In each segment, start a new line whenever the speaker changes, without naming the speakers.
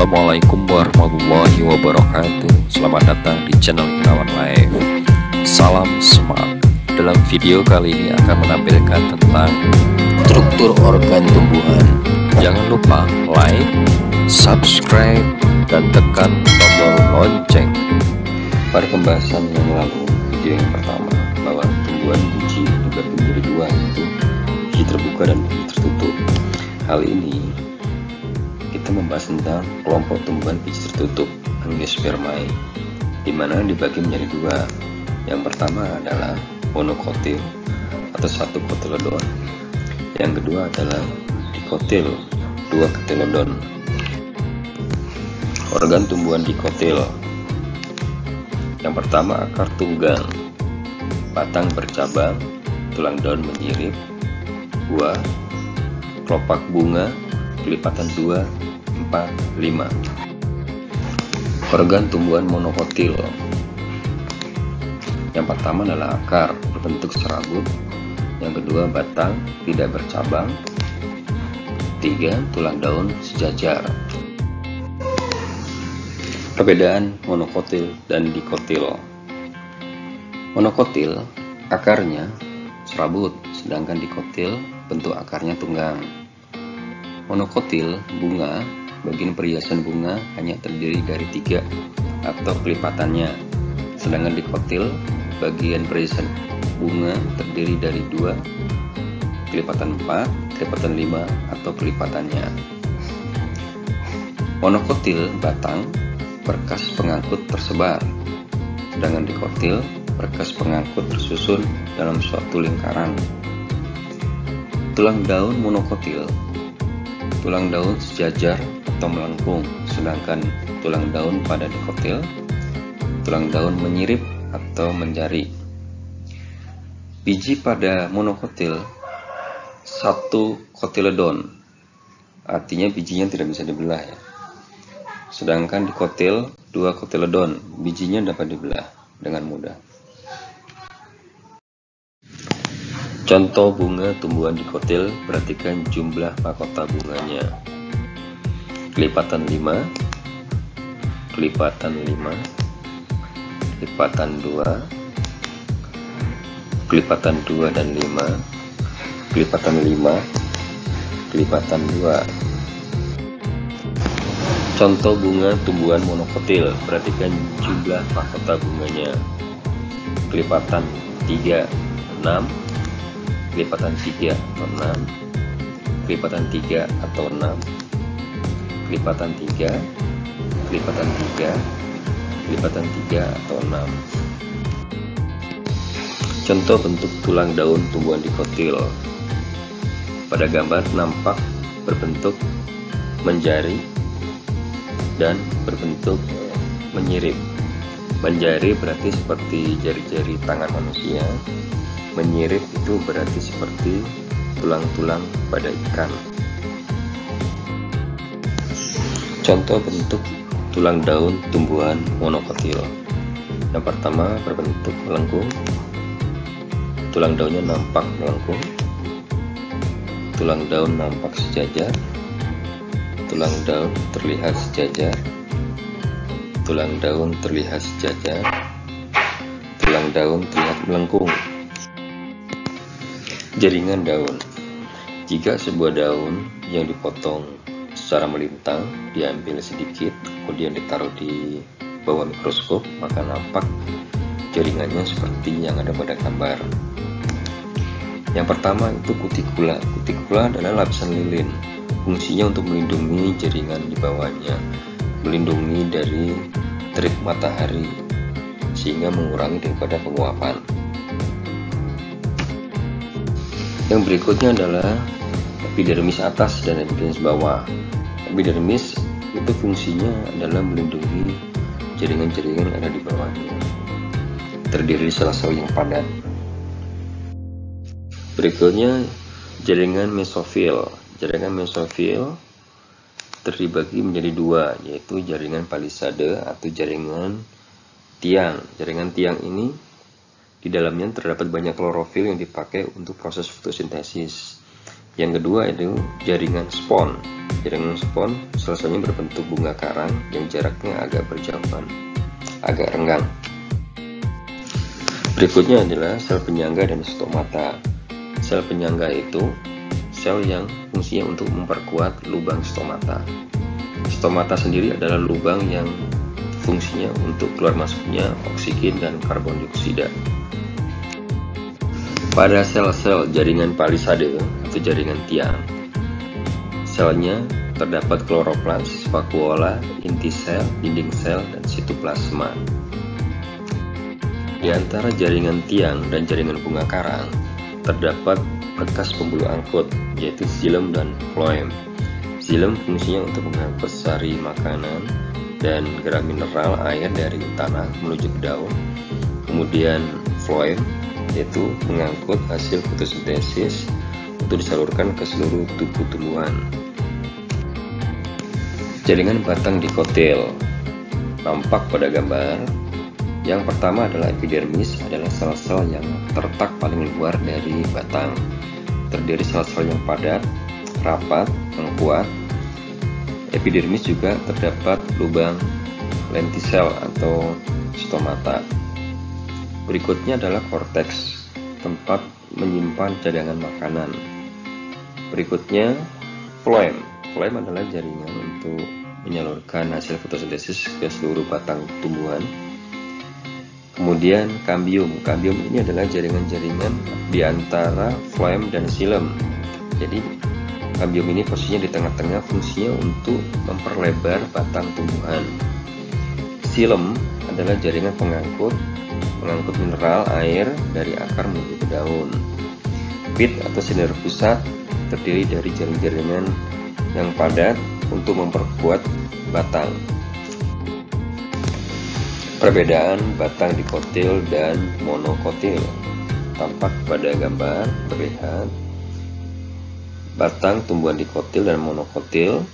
Assalamualaikum warahmatullahi wabarakatuh. Selamat datang di channel Irawan Live. Salam semangat. Dalam video kali ini akan menampilkan tentang struktur organ tumbuhan. Jangan lupa like, subscribe, dan tekan tombol lonceng. Pada pembahasan yang lalu, video yang pertama, bahwa tumbuhan biji dibagi menjadi dua, yaitu biji terbuka dan biji tertutup. Hal ini kita membahas tentang kelompok tumbuhan biji tertutup, Angiospermae, di mana dibagi menjadi dua. Yang pertama adalah monokotil atau satu kotilodon. Yang kedua adalah dikotil, dua kotilodon. Organ tumbuhan dikotil. Yang pertama akar tunggang, batang bercabang, tulang daun menyirip, buah, kelopak bunga, kelipatan 2, 4, 5. Organ tumbuhan monokotil. Yang pertama adalah akar berbentuk serabut. Yang kedua batang tidak bercabang. 3. Tulang daun sejajar. Perbedaan monokotil dan dikotil. Monokotil akarnya serabut, sedangkan dikotil bentuk akarnya tunggang. Monokotil bunga, bagian perhiasan bunga hanya terdiri dari 3 atau kelipatannya, sedangkan dikotil bagian perhiasan bunga terdiri dari 2, kelipatan 4, kelipatan 5 atau kelipatannya. Monokotil batang berkas pengangkut tersebar, sedangkan dikotil berkas pengangkut tersusun dalam suatu lingkaran. Tulang daun monokotil, tulang daun sejajar atau melengkung, sedangkan tulang daun pada dikotil, tulang daun menyirip atau menjari. Biji pada monokotil satu kotilodon, artinya bijinya tidak bisa dibelah ya. Sedangkan dikotil 2 kotilodon, bijinya dapat dibelah dengan mudah. Contoh bunga tumbuhan dikotil, perhatikan jumlah mahkota bunganya. Kelipatan 5, kelipatan 5, kelipatan 2, kelipatan 2 dan 5, kelipatan 5, kelipatan 2. Contoh bunga tumbuhan monokotil, perhatikan jumlah mahkota bunganya. Kelipatan 3, 6, kelipatan 3 atau 6, kelipatan 3 atau 6, kelipatan 3, kelipatan 3, kelipatan 3 atau 6. Contoh bentuk tulang daun tumbuhan dikotil. Pada gambar nampak berbentuk menjari dan berbentuk menyirip. Menjari berarti seperti jari-jari tangan manusia. Menyirip itu berarti seperti tulang-tulang pada ikan. Contoh bentuk tulang daun tumbuhan monokotil. Yang pertama berbentuk melengkung. Tulang daunnya nampak melengkung. Tulang daun nampak sejajar. Tulang daun terlihat sejajar. Tulang daun terlihat sejajar. Tulang daun terlihat melengkung. Jaringan daun. Jika sebuah daun yang dipotong secara melintang diambil sedikit kemudian ditaruh di bawah mikroskop, maka nampak jaringannya seperti yang ada pada gambar. Yang pertama itu kutikula. Kutikula adalah lapisan lilin. Fungsinya untuk melindungi jaringan di bawahnya, melindungi dari terik matahari sehingga mengurangi daripada penguapan. Yang berikutnya adalah epidermis atas dan epidermis bawah. Epidermis itu fungsinya adalah melindungi jaringan-jaringan yang ada di bawahnya, terdiri sel-sel yang padat. Berikutnya jaringan mesofil. Jaringan mesofil terbagi menjadi 2, yaitu jaringan palisade atau jaringan tiang. Jaringan tiang ini di dalamnya terdapat banyak klorofil yang dipakai untuk proses fotosintesis. Yang kedua itu jaringan spon. Jaringan spon sel-selnya berbentuk bunga karang yang jaraknya agak berjauhan, agak renggang. Berikutnya adalah sel penyangga dan stomata. Sel penyangga itu sel yang fungsinya untuk memperkuat lubang stomata. Stomata sendiri adalah lubang yang fungsinya untuk keluar masuknya oksigen dan karbon dioksida. Pada sel-sel jaringan palisade atau jaringan tiang, selnya terdapat kloroplas, vakuola, inti sel, dinding sel, dan sitoplasma. Di antara jaringan tiang dan jaringan bunga karang, terdapat bekas pembuluh angkut, yaitu xilem dan floem. Xilem fungsinya untuk mengangkut sari makanan dan gerak mineral air dari tanah menuju ke daun. Kemudian floem yaitu mengangkut hasil fotosintesis untuk disalurkan ke seluruh tubuh tumbuhan. Jaringan batang dikotil nampak pada gambar. Yang pertama adalah epidermis, adalah sel-sel yang terletak paling luar dari batang. Terdiri sel-sel yang padat, rapat, yang kuat. Epidermis juga terdapat lubang lentisel atau stomata. Berikutnya adalah korteks, tempat menyimpan cadangan makanan. Berikutnya floem. Floem adalah jaringan untuk menyalurkan hasil fotosintesis ke seluruh batang tumbuhan. Kemudian kambium. Kambium ini adalah jaringan-jaringan di antara floem dan xilem. Jadi kambium ini posisinya di tengah-tengah, fungsinya untuk memperlebar batang tumbuhan. Xilem adalah jaringan mengangkut mineral air dari akar menuju ke daun. Pit atau silinder pusat terdiri dari jaring-jaringan yang padat untuk memperkuat batang. Perbedaan batang dikotil dan monokotil tampak pada gambar. Terlihat batang tumbuhan dikotil dan monokotil.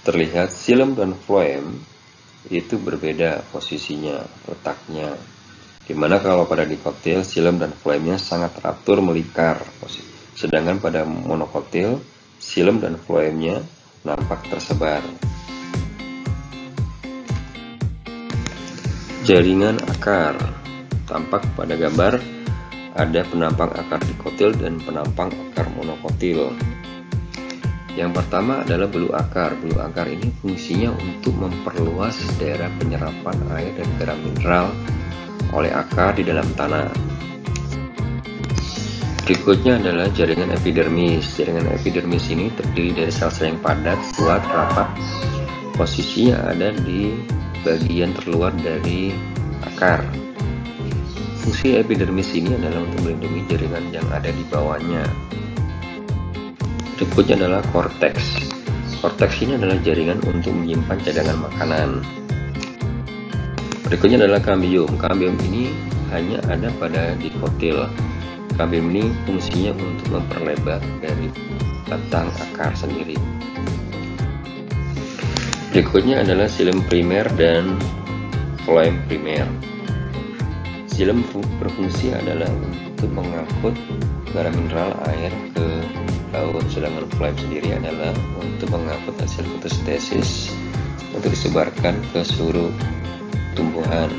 Terlihat xilem dan floem itu berbeda posisinya, letaknya. Dimana kalau pada dikotil, xilem dan floemnya sangat teratur melingkar. Sedangkan pada monokotil, xilem dan floemnya nampak tersebar. Jaringan akar tampak pada gambar. Ada penampang akar dikotil dan penampang akar monokotil. Yang pertama adalah belu akar. Belu akar ini fungsinya untuk memperluas daerah penyerapan air dan garam mineral oleh akar di dalam tanah. Berikutnya adalah jaringan epidermis. Jaringan epidermis ini terdiri dari sel-sel yang padat, kuat, rapat. Posisinya ada di bagian terluar dari akar. Fungsi epidermis ini adalah untuk melindungi jaringan yang ada di bawahnya. Berikutnya adalah korteks. Korteks ini adalah jaringan untuk menyimpan cadangan makanan. Berikutnya adalah kambium. Kambium ini hanya ada pada dikotil. Kambium ini fungsinya untuk memperlebar dari batang akar sendiri. Berikutnya adalah xilem primer dan floem primer. Xilem berfungsi adalah untuk mengangkut garam mineral air ke daun, sedangkan floem sendiri adalah untuk mengangkut hasil fotosintesis untuk disebarkan ke seluruh tumbuhan.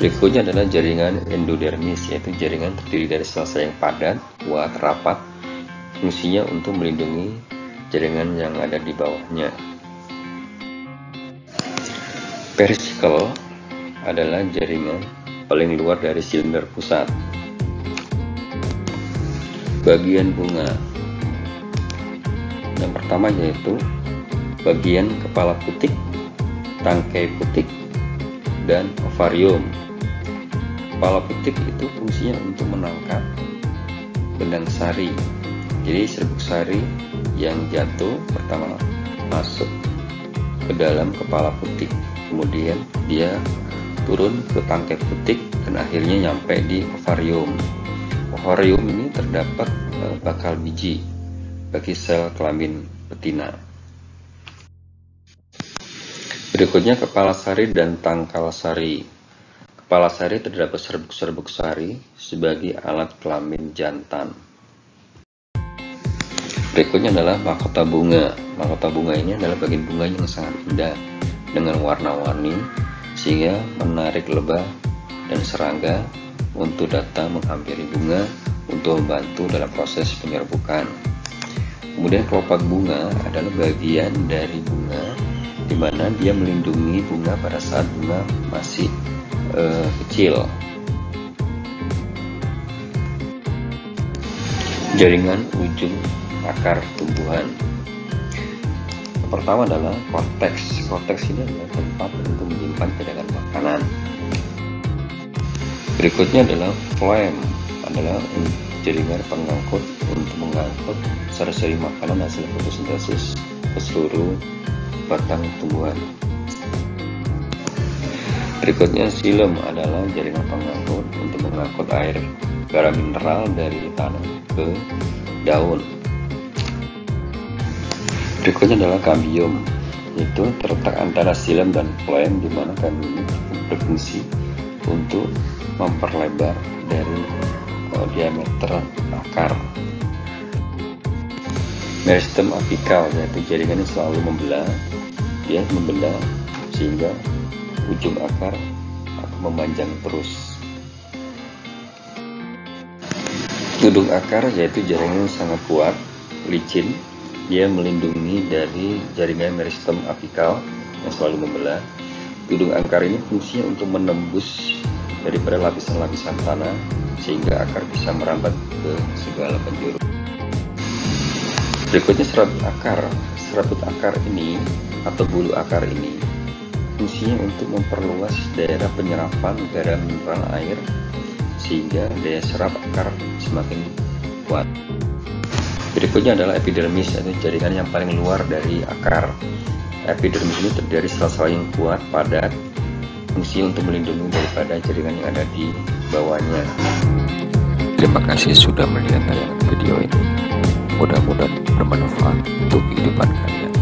Berikutnya adalah jaringan endodermis, yaitu jaringan terdiri dari sel-sel yang padat, kuat, rapat. Fungsinya untuk melindungi jaringan yang ada di bawahnya. Periskill adalah jaringan paling luar dari silinder pusat. Bagian bunga. Yang pertama yaitu bagian kepala putik, tangkai putik, dan ovarium. Kepala putik itu fungsinya untuk menangkap benang sari. Jadi serbuk sari yang jatuh pertama masuk ke dalam kepala putik, kemudian dia turun ke tangkai putik dan akhirnya nyampe di ovarium. Ovarium ini terdapat bakal biji bagi sel kelamin betina. Berikutnya kepala sari dan tangkal sari. Kepala sari terdapat serbuk-serbuk sari sebagai alat kelamin jantan. Berikutnya adalah mahkota bunga. Mahkota bunga ini adalah bagian bunga yang sangat indah dengan warna-warni sehingga menarik lebah dan serangga untuk datang menghampiri bunga untuk membantu dalam proses penyerbukan. Kemudian kelopak bunga adalah bagian dari bunga di mana dia melindungi bunga pada saat bunga masih kecil. Jaringan ujung akar tumbuhan. Yang pertama adalah korteks. Korteks ini adalah tempat untuk menyimpan cadangan makanan. Berikutnya adalah phloem, adalah jaringan pengangkut untuk mengangkut sari-sari makanan hasil fotosintesis ke seluruh batang tumbuhan. Berikutnya xilem adalah jaringan pengangkut untuk mengangkut air garam mineral dari tanah ke daun. Berikutnya adalah kambium, yaitu terletak antara xilem dan phloem, di mana kambium berfungsi untuk memperlebar dari diameter akar. Meristem apikal, yaitu jaringan yang selalu membelah, dia membelah sehingga ujung akar akan memanjang terus. Tudung akar yaitu jaringan yang sangat kuat, licin, dia melindungi dari jaringan meristem apikal yang selalu membelah. Tudung akar ini fungsinya untuk menembus daripada lapisan-lapisan tanah sehingga akar bisa merambat ke segala penjuru. Berikutnya serabut akar. Serabut akar ini atau bulu akar ini fungsinya untuk memperluas daerah penyerapan garam mineral air sehingga daya serap akar semakin kuat. Berikutnya adalah epidermis, yaitu jaringan yang paling luar dari akar. Epidermis ini terdiri dari sel-sel yang kuat, padat, fungsi untuk melindungi daripada jaringan yang ada di bawahnya.
Terima kasih sudah melihat tayangan video ini. Mudah-mudahan bermanfaat untuk kehidupan kalian.